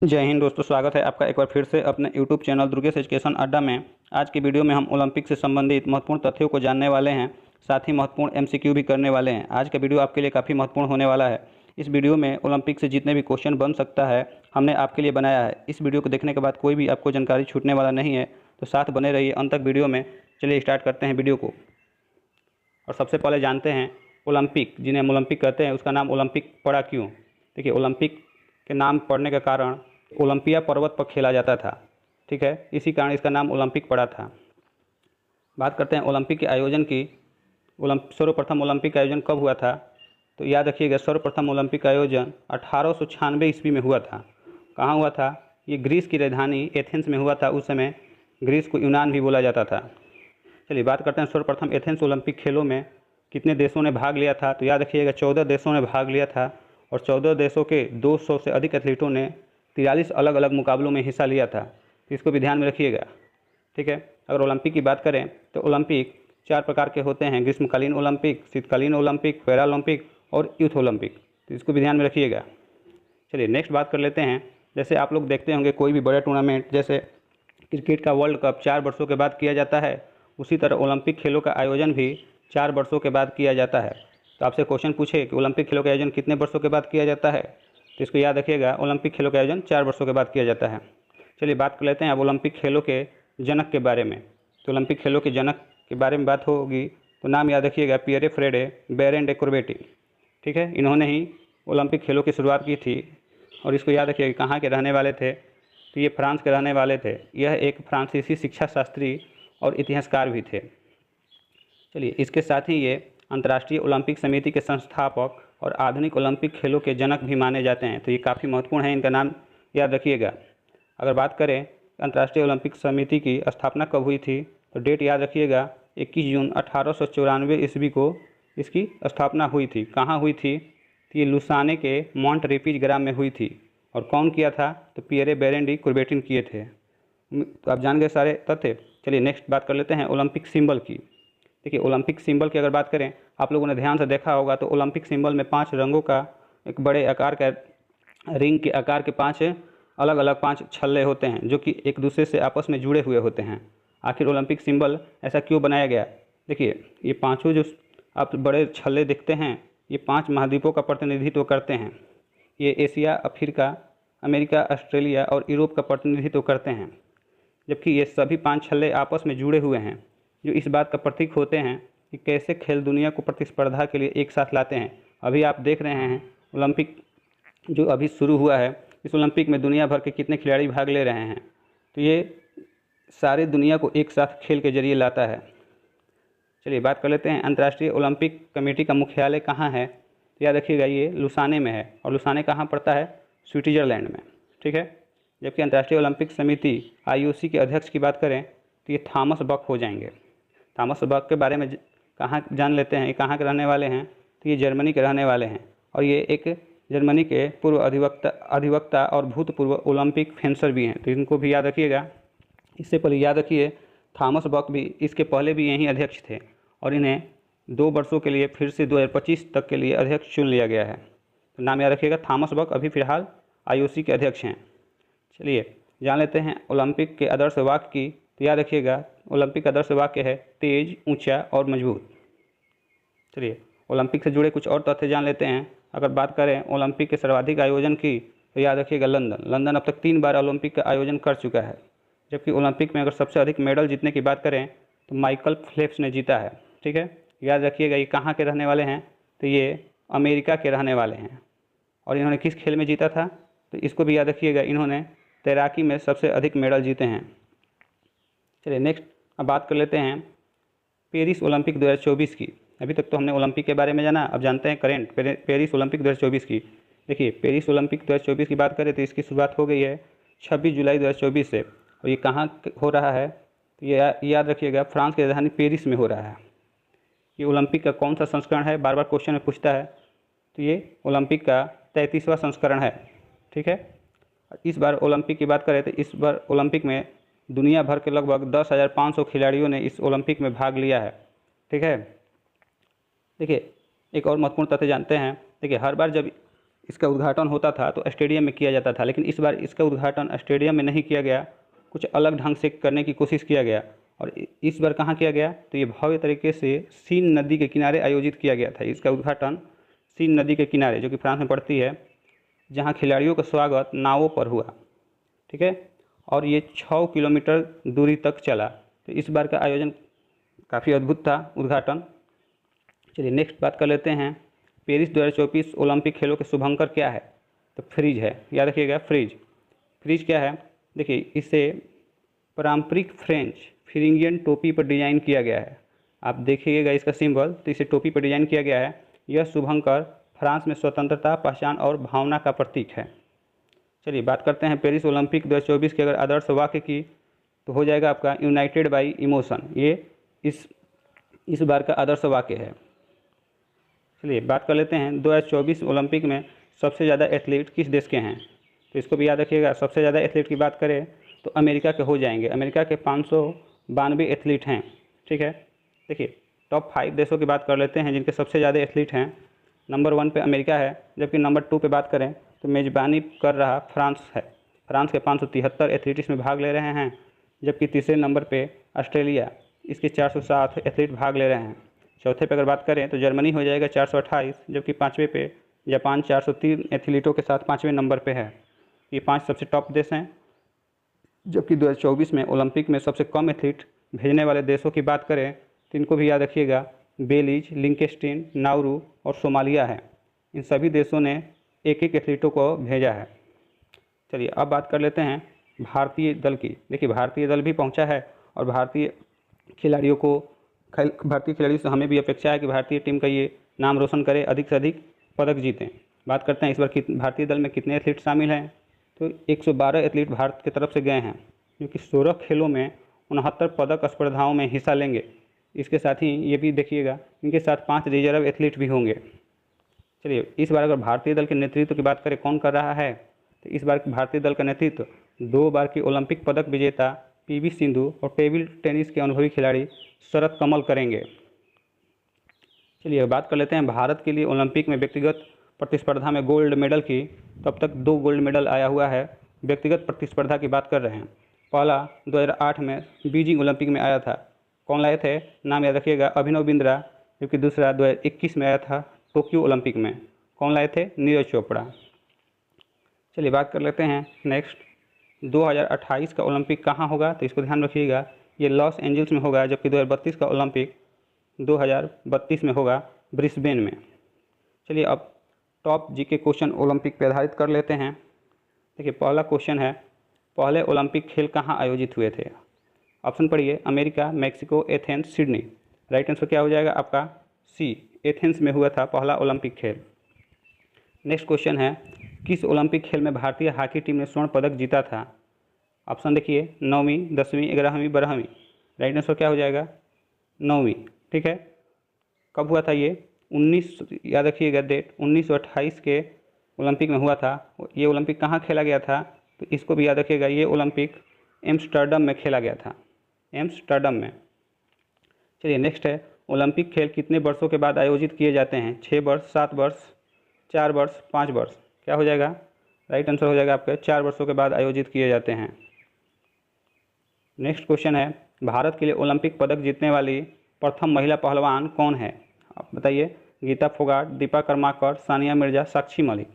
जय हिंद दोस्तों, स्वागत है आपका एक बार फिर से अपने YouTube चैनल दुर्गेश एजुकेशन अड्डा में। आज की वीडियो में हम ओलंपिक से संबंधित महत्वपूर्ण तथ्यों को जानने वाले हैं, साथ ही महत्वपूर्ण MCQ भी करने वाले हैं। आज का वीडियो आपके लिए काफ़ी महत्वपूर्ण होने वाला है। इस वीडियो में ओलंपिक से जितने भी क्वेश्चन बन सकता है हमने आपके लिए बनाया है। इस वीडियो को देखने के बाद कोई भी आपको जानकारी छूटने वाला नहीं है, तो साथ बने रहिए अंत तक वीडियो में। चलिए स्टार्ट करते हैं वीडियो को। और सबसे पहले जानते हैं ओलंपिक, जिन्हें हम ओलंपिक कहते हैं, उसका नाम ओलंपिक पड़ा क्यों। देखिए, ओलंपिक के नाम पड़ने का कारण ओलंपिया पर्वत पर खेला जाता था, ठीक है, इसी कारण इसका नाम ओलंपिक पड़ा था। बात करते हैं ओलंपिक के आयोजन की। सर्वप्रथम ओलंपिक का आयोजन कब हुआ था, तो याद रखिएगा, सर्वप्रथम ओलंपिक का आयोजन 1896 ईस्वी में हुआ था। कहाँ हुआ था? ये ग्रीस की राजधानी एथेंस में हुआ था। उस समय ग्रीस को यूनान भी बोला जाता था। चलिए बात करते हैं सर्वप्रथम एथेंस ओलंपिक खेलों में कितने देशों ने भाग लिया था, तो याद रखिएगा 14 देशों ने भाग लिया था। और 14 देशों के 200 से अधिक एथलीटों ने 43 अलग अलग मुकाबलों में हिस्सा लिया था, तो इसको भी ध्यान में रखिएगा, ठीक है। अगर ओलंपिक की बात करें तो ओलंपिक 4 प्रकार के होते हैं: ग्रीष्मकालीन ओलंपिक, शीतकालीन ओलंपिक, पैरालंपिक और यूथ ओलंपिक, तो इसको भी ध्यान में रखिएगा। चलिए नेक्स्ट बात कर लेते हैं। जैसे आप लोग देखते होंगे कोई भी बड़ा टूर्नामेंट, जैसे क्रिकेट का वर्ल्ड कप 4 वर्षों के बाद किया जाता है, उसी तरह ओलंपिक खेलों का आयोजन भी 4 वर्षों के बाद किया जाता है। तो आपसे क्वेश्चन पूछे कि ओलंपिक खेलों का आयोजन कितने वर्षों के बाद किया जाता है, तो इसको याद रखिएगा, ओलंपिक खेलों का आयोजन 4 वर्षों के बाद किया जाता है। चलिए बात कर लेते हैं अब ओलंपिक खेलों के जनक के बारे में। तो ओलंपिक खेलों के जनक के बारे में बात होगी तो नाम याद रखिएगा, पियरे फ्रेडे बेरेन डे कुर्बेटी, ठीक है। इन्होंने ही ओलंपिक खेलों की शुरुआत की थी। और इसको याद रखिएगा कहाँ के रहने वाले थे, तो ये फ्रांस के रहने वाले थे। यह एक फ्रांसीसी शिक्षा शास्त्री और इतिहासकार भी थे। चलिए इसके साथ ही ये अंतर्राष्ट्रीय ओलंपिक समिति के संस्थापक और आधुनिक ओलंपिक खेलों के जनक भी माने जाते हैं, तो ये काफ़ी महत्वपूर्ण है, इनका नाम याद रखिएगा। अगर बात करें अंतर्राष्ट्रीय ओलंपिक समिति की स्थापना कब हुई थी, तो डेट याद रखिएगा, 21 जून 1894 ईस्वी को इसकी स्थापना हुई थी। कहाँ हुई थी? तो ये लुसाने के मॉन्ट रेपिज ग्राम में हुई थी। और कौन किया था? तो पियरे बेरेन डी कुर्बेटिन किए थे। तो आप जान गए सारे तथ्य। चलिए नेक्स्ट बात कर लेते हैं ओलंपिक सिंबल की। देखिए ओलंपिक सिंबल की अगर बात करें, आप लोगों ने ध्यान से देखा होगा तो ओलंपिक सिंबल में 5 रंगों का एक बड़े आकार का रिंग के आकार के 5 अलग अलग 5 छल्ले होते हैं, जो कि एक दूसरे से आपस में जुड़े हुए होते हैं। आखिर ओलंपिक सिंबल ऐसा क्यों बनाया गया? देखिए ये पाँचों जो आप बड़े छल्ले दिखते हैं, ये 5 महाद्वीपों का प्रतिनिधित्व करते हैं। ये एशिया, अफ्रीका, अमेरिका, ऑस्ट्रेलिया और यूरोप का प्रतिनिधित्व करते हैं। जबकि ये सभी 5 छल्ले आपस में जुड़े हुए हैं, जो इस बात का प्रतीक होते हैं कि कैसे खेल दुनिया को प्रतिस्पर्धा के लिए एक साथ लाते हैं। अभी आप देख रहे हैं ओलंपिक जो अभी शुरू हुआ है, इस ओलंपिक में दुनिया भर के कितने खिलाड़ी भाग ले रहे हैं, तो ये सारे दुनिया को एक साथ खेल के जरिए लाता है। चलिए बात कर लेते हैं अंतर्राष्ट्रीय ओलंपिक कमेटी का मुख्यालय कहाँ है, तो याद रखिएगा ये लुसाने में है। और लुसाने कहाँ पड़ता है? स्विट्ज़रलैंड में, ठीक है। जबकि अंतर्राष्ट्रीय ओलंपिक समिति IOC के अध्यक्ष की बात करें तो ये थॉमस बक हो जाएंगे। थॉमस बक के बारे में कहाँ जान लेते हैं, ये कहाँ के रहने वाले हैं, तो ये जर्मनी के रहने वाले हैं। और ये एक जर्मनी के पूर्व अधिवक्ता और भूतपूर्व ओलंपिक फेंसर भी हैं, तो इनको भी याद रखिएगा। इससे पहले याद रखिए थॉमस बक भी इसके पहले भी यहीं अध्यक्ष थे, और इन्हें 2 वर्षों के लिए फिर से 2025 तक के लिए अध्यक्ष चुन लिया गया है। तो नाम याद रखिएगा, थॉमस बक अभी फ़िलहाल IOC के अध्यक्ष हैं। चलिए जान लेते हैं ओलंपिक के आदर्श वाक्य की। तो याद रखिएगा ओलंपिक का आदर्श वाक्य है तेज, ऊंचा और मजबूत। चलिए ओलंपिक से जुड़े कुछ और तथ्य जान लेते हैं। अगर बात करें ओलंपिक के सर्वाधिक आयोजन की, तो याद रखिएगा लंदन अब तक 3 बार ओलंपिक का आयोजन कर चुका है। जबकि ओलंपिक में अगर सबसे अधिक मेडल जीतने की बात करें तो माइकल फेल्प्स ने जीता है, ठीक है। याद रखिएगा ये कहाँ के रहने वाले हैं, तो ये अमेरिका के रहने वाले हैं। और इन्होंने किस खेल में जीता था, तो इसको भी याद रखिएगा, इन्होंने तैराकी में सबसे अधिक मेडल जीते हैं। चलिए नेक्स्ट अब बात कर लेते हैं पेरिस ओलंपिक 2024 की। अभी तक तो हमने ओलंपिक के बारे में जाना, अब जानते हैं करेंट पेरिस ओलंपिक 2024 की। देखिए पेरिस ओलंपिक 2024 की बात करें तो इसकी शुरुआत हो गई है 26 जुलाई 2024 से। और ये कहाँ हो रहा है, तो ये याद रखिएगा फ्रांस की राजधानी पेरिस में हो रहा है। ये ओलंपिक का कौन सा संस्करण है, बार बार क्वेश्चन में पूछता है, तो ये ओलंपिक का 33वां संस्करण है, ठीक है। इस बार ओलंपिक की बात करें तो इस बार ओलंपिक में दुनिया भर के लगभग 10,500 खिलाड़ियों ने इस ओलंपिक में भाग लिया है, ठीक है। देखिए एक और महत्वपूर्ण तथ्य जानते हैं। देखिए हर बार जब इसका उद्घाटन होता था तो स्टेडियम में किया जाता था, लेकिन इस बार इसका उद्घाटन स्टेडियम में नहीं किया गया, कुछ अलग ढंग से करने की कोशिश किया गया। और इस बार कहाँ किया गया, तो ये भव्य तरीके से सीन नदी के किनारे आयोजित किया गया था। इसका उद्घाटन सीन नदी के किनारे, जो कि फ्रांस में पड़ती है, जहाँ खिलाड़ियों का स्वागत नावों पर हुआ, ठीक है। और ये 6 किलोमीटर दूरी तक चला। तो इस बार का आयोजन काफ़ी अद्भुत था उद्घाटन। चलिए नेक्स्ट बात कर लेते हैं, पेरिस 2024 ओलंपिक खेलों के शुभंकर क्या है, तो फ्रीज है, याद रखिएगा फ्रीज। फ्रीज क्या है, देखिए इसे पारंपरिक फ्रेंच फिरिंगियन टोपी पर डिजाइन किया गया है। आप देखिएगा इसका सिंबल, तो इसे टोपी पर डिजाइन किया गया है। यह शुभंकर फ्रांस में स्वतंत्रता, पहचान और भावना का प्रतीक है। चलिए बात करते हैं पेरिस ओलंपिक 2024 के अगर आदर्श वाक्य की, तो हो जाएगा आपका यूनाइटेड बाई इमोशन। ये इस बार का आदर्श वाक्य है। चलिए बात कर लेते हैं 2024 ओलंपिक में सबसे ज़्यादा एथलीट किस देश के हैं, तो इसको भी याद रखिएगा। सबसे ज़्यादा एथलीट की बात करें तो अमेरिका के हो जाएंगे। अमेरिका के 592 एथलीट हैं, ठीक है। देखिए टॉप 5 देशों की बात कर लेते हैं जिनके सबसे ज़्यादा एथलीट हैं। नंबर 1 पे अमेरिका है, जबकि नंबर 2 पे बात करें तो मेज़बानी कर रहा फ्रांस है। फ्रांस के 573 एथलीट इसमें भाग ले रहे हैं, जबकि तीसरे नंबर पे ऑस्ट्रेलिया, इसके 407 एथलीट भाग ले रहे हैं। चौथे पे अगर बात करें तो जर्मनी हो जाएगा 428, जबकि 5वें पे जापान 403 एथलीटों के साथ 5वें नंबर पे है। ये 5 सबसे टॉप देश हैं। जबकि 2024 में ओलंपिक में सबसे कम एथलीट भेजने वाले देशों की बात करें तो इनको भी याद रखिएगा, बेलीज, लिंकेस्टीन, नाउरू और सोमालिया है। इन सभी देशों ने एक एक एथलीटों को भेजा है। चलिए अब बात कर लेते हैं भारतीय दल की। देखिए भारतीय दल भी पहुंचा है और भारतीय खिलाड़ियों से हमें भी अपेक्षा है कि भारतीय टीम का ये नाम रोशन करे, अधिक से अधिक पदक जीतें। बात करते हैं इस बार भारतीय दल में कितने एथलीट शामिल हैं, तो 112 एथलीट भारत की तरफ से गए हैं, जो कि 16 खेलों में 69 पदक स्पर्धाओं में हिस्सा लेंगे। इसके साथ ही ये भी देखिएगा, इनके साथ 5 रिजर्व एथलीट भी होंगे। चलिए इस बार अगर भारतीय दल के नेतृत्व की बात करें कौन कर रहा है, तो इस बार भारतीय दल का नेतृत्व 2 बार की ओलंपिक पदक विजेता पीवी सिंधु और टेबल टेनिस के अनुभवी खिलाड़ी शरत कमल करेंगे। चलिए बात कर लेते हैं भारत के लिए ओलंपिक में व्यक्तिगत प्रतिस्पर्धा में गोल्ड मेडल की। तो अब तक 2 गोल्ड मेडल आया हुआ है। व्यक्तिगत प्रतिस्पर्धा की बात कर रहे हैं, पहला 2008 में बीजिंग ओलंपिक में आया था। कौन लाए थे, नाम याद रखिएगा, अभिनव बिंद्रा। जबकि दूसरा 2021 में आया था टोक्यो ओलंपिक में। कौन लाए थे, नीरज चोपड़ा। चलिए बात कर लेते हैं नेक्स्ट 2028 का ओलंपिक कहाँ होगा, तो इसको ध्यान रखिएगा, ये लॉस एंजल्स में होगा। जबकि 2032 का ओलंपिक 2032 में होगा ब्रिस्बेन में। चलिए अब टॉप जीके क्वेश्चन ओलंपिक पे आधारित कर लेते हैं। देखिए पहला क्वेश्चन है, पहले ओलंपिक खेल कहाँ आयोजित हुए थे। ऑप्शन पढ़िए, America, Mexico, Athens, Sydney. Right answer क्या हो जाएगा आपका, सी, एथेंस में हुआ था पहला ओलंपिक खेल। नेक्स्ट क्वेश्चन है, किस ओलंपिक खेल में भारतीय हॉकी टीम ने स्वर्ण पदक जीता था। ऑप्शन देखिए, 9वीं, 10वीं, 11वीं, 12वीं। राइट आंसर क्या हो जाएगा, 9वीं, ठीक है। कब हुआ था ये, 19, याद रखिएगा डेट, 1928 के ओलंपिक में हुआ था। ये ओलंपिक कहाँ खेला गया था, तो इसको भी याद रखिएगा, ये ओलंपिक एम्स्टर्डम में खेला गया था, एम्स्टर्डम में। चलिए नेक्स्ट है, ओलंपिक खेल कितने वर्षों के बाद आयोजित किए जाते हैं। 6 वर्ष, 7 वर्ष, 4 वर्ष, 5 वर्ष। क्या हो जाएगा, राइट आंसर हो जाएगा आपके 4 वर्षों के बाद आयोजित किए जाते हैं। नेक्स्ट क्वेश्चन है, भारत के लिए ओलंपिक पदक जीतने वाली प्रथम महिला पहलवान कौन है। आप बताइए, गीता फोगाट, दीपा कर्माकर, सानिया मिर्जा, साक्षी मलिक।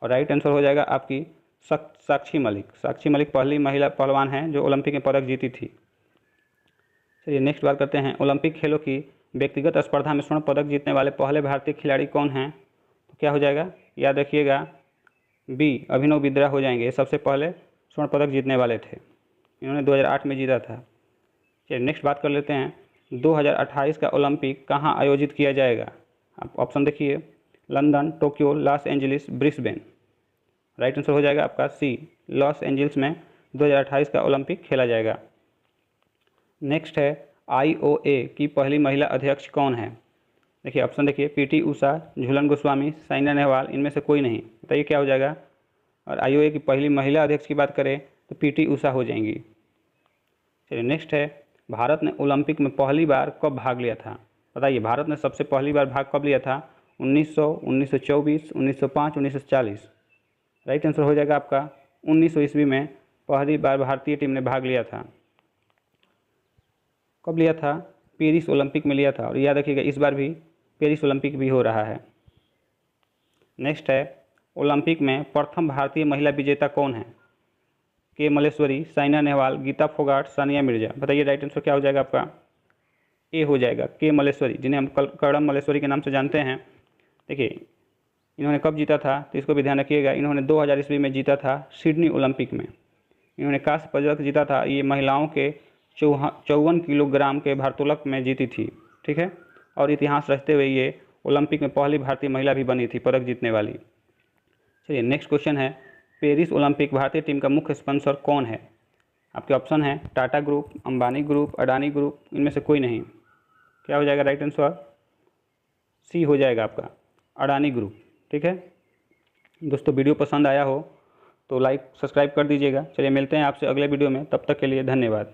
और राइट आंसर हो जाएगा आपकी साक्षी मलिक। साक्षी मलिक पहली महिला पहलवान हैं जो ओलंपिक में पदक जीती थी। चलिए नेक्स्ट बात करते हैं, ओलंपिक खेलों की व्यक्तिगत स्पर्धा में स्वर्ण पदक जीतने वाले पहले भारतीय खिलाड़ी कौन हैं। तो क्या हो जाएगा, याद रखिएगा, बी, अभिनव बिंद्रा हो जाएंगे। सबसे पहले स्वर्ण पदक जीतने वाले थे, इन्होंने 2008 में जीता था। चलिए नेक्स्ट बात कर लेते हैं, 2028 का ओलंपिक कहाँ आयोजित किया जाएगा। आप ऑप्शन देखिए, London, Tokyo, Los Angeles, Brisbane. Right answer हो जाएगा आपका सी, लॉस एंजल्स में 2028 का ओलंपिक खेला जाएगा। नेक्स्ट है, IOA की पहली महिला अध्यक्ष कौन है। देखिए ऑप्शन देखिए, PT उषा, झूलन गोस्वामी, साइना नेहवाल, इनमें से कोई नहीं। बताइए क्या हो जाएगा। और IOA की पहली महिला अध्यक्ष की बात करें तो PT उषा हो जाएंगी। चलिए नेक्स्ट है, भारत ने ओलंपिक में पहली बार कब भाग लिया था। बताइए भारत ने सबसे पहली बार भाग कब लिया था। 1900, 1924, 1905, 1940। राइट आंसर हो जाएगा आपका 1900 ईस्वी में पहली बार भारतीय टीम ने भाग लिया था। कब लिया था? पेरिस ओलंपिक में लिया था। और याद रखिएगा इस बार भी पेरिस ओलंपिक भी हो रहा है। नेक्स्ट है, ओलंपिक में प्रथम भारतीय महिला विजेता कौन है? के मलेश्वरी, साइना नेहवाल, गीता फोगाट, सानिया मिर्जा। बताइए राइट आंसर क्या हो जाएगा आपका? ए हो जाएगा, के मलेश्वरी, जिन्हें हम कर्णम मलेश्वरी के नाम से जानते हैं। देखिए इन्होंने कब जीता था तो इसको भी ध्यान रखिएगा। इन्होंने 2000 ईस्वी में जीता था सिडनी ओलंपिक में। इन्होंने कांस्य पदक जीता था। ये महिलाओं के 54 किलोग्राम के भारोत्तोलक में जीती थी। ठीक है, और इतिहास रचते हुए ये ओलंपिक में पहली भारतीय महिला भी बनी थी पदक जीतने वाली। चलिए नेक्स्ट क्वेश्चन है, पेरिस ओलंपिक भारतीय टीम का मुख्य स्पॉन्सर कौन है? आपके ऑप्शन है Tata group, Ambani group, Adani group, इनमें से कोई नहीं। क्या हो जाएगा राइट आंसर? सी हो जाएगा आपका, अडानी ग्रुप। ठीक है दोस्तों, वीडियो पसंद आया हो तो लाइक सब्सक्राइब कर दीजिएगा। चलिए मिलते हैं आपसे अगले वीडियो में, तब तक के लिए धन्यवाद।